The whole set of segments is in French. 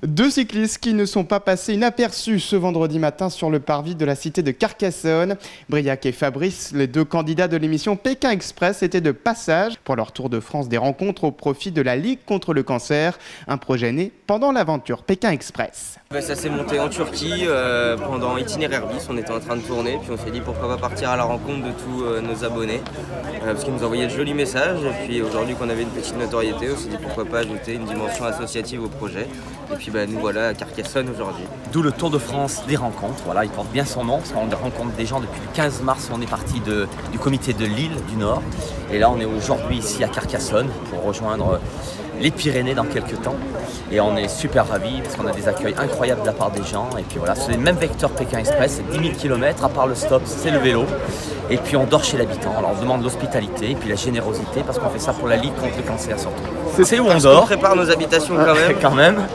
Deux cyclistes qui ne sont pas passés inaperçus ce vendredi matin sur le parvis de la cité de Carcassonne. Briac et Fabrice, les deux candidats de l'émission Pékin Express, étaient de passage pour leur tour de France des rencontres au profit de la Ligue contre le cancer, un projet né pendant l'aventure Pékin Express. Ça s'est monté en Turquie pendant Itinéraire bis, on était en train de tourner, puis on s'est dit pourquoi pas partir à la rencontre de tous nos abonnés, parce qu'ils nous envoyaient de jolis messages, et puis aujourd'hui qu'on avait une petite notoriété, on s'est dit pourquoi pas ajouter une dimension associative au projet, et puis nous voilà à Carcassonne aujourd'hui. D'où le Tour de France des rencontres, voilà, il porte bien son nom, parce qu'on rencontre des gens depuis le 15 mars, on est parti du comité de l'île du Nord, et là on est aujourd'hui ici à Carcassonne pour rejoindre les Pyrénées dans quelques temps, et on est super ravis parce qu'on a des accueils incroyables de la part des gens, et puis voilà, c'est les mêmes vecteurs Pékin Express, c'est 10 000 km, à part le stop, c'est le vélo, et puis on dort chez l'habitant, alors on demande l'hospitalité et puis la générosité, parce qu'on fait ça pour la Ligue contre le cancer surtout. C'est où on dort. On prépare nos habitations quand même.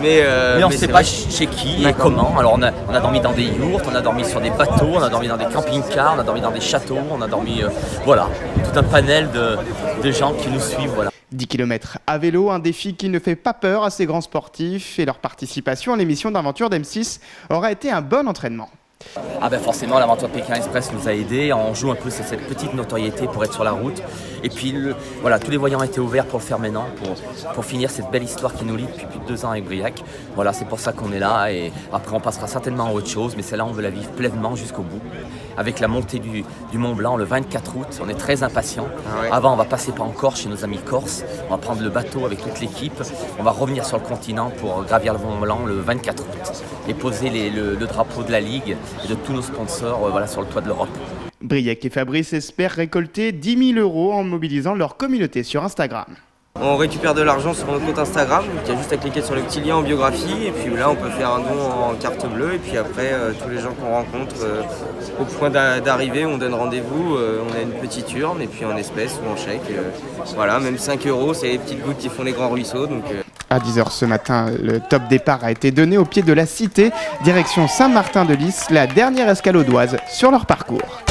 Mais on ne sait pas chez qui et comment. Alors on a dormi dans des yourtes, on a dormi sur des bateaux, on a dormi dans des camping-cars, on a dormi dans des châteaux, on a dormi, voilà, tout un panel de gens qui nous suivent, voilà. 10 km à vélo, un défi qui ne fait pas peur à ces grands sportifs, et leur participation à l'émission d'aventure d'M6 aura été un bon entraînement. Ah ben forcément, l'aventure Pékin Express nous a aidés, on joue un peu cette petite notoriété pour être sur la route, et puis voilà, tous les voyants étaient ouverts pour le faire maintenant, pour finir cette belle histoire qui nous lie depuis plus de 2 ans avec Briac. Voilà, c'est pour ça qu'on est là, et après on passera certainement à autre chose, mais celle-là on veut la vivre pleinement jusqu'au bout. Avec la montée du Mont Blanc le 24 août, on est très impatients. Avant on va passer par encore chez nos amis corses, on va prendre le bateau avec toute l'équipe, on va revenir sur le continent pour gravir le Mont Blanc le 24 août et poser le drapeau de la Ligue et de tous nos sponsors voilà, sur le toit de l'Europe. Briac et Fabrice espèrent récolter 10 000 € en mobilisant leur communauté sur Instagram. On récupère de l'argent sur notre compte Instagram, il y a juste à cliquer sur le petit lien en biographie, et puis là on peut faire un don en carte bleue, et puis après tous les gens qu'on rencontre au point d'arrivée, on donne rendez-vous, on a une petite urne, et puis en espèces ou en chèque. Voilà, même 5 €, c'est les petites gouttes qui font les grands ruisseaux. Donc, À 10 h ce matin, le top départ a été donné au pied de la cité, direction Saint-Martin-de-Lys, la dernière escale audoise sur leur parcours.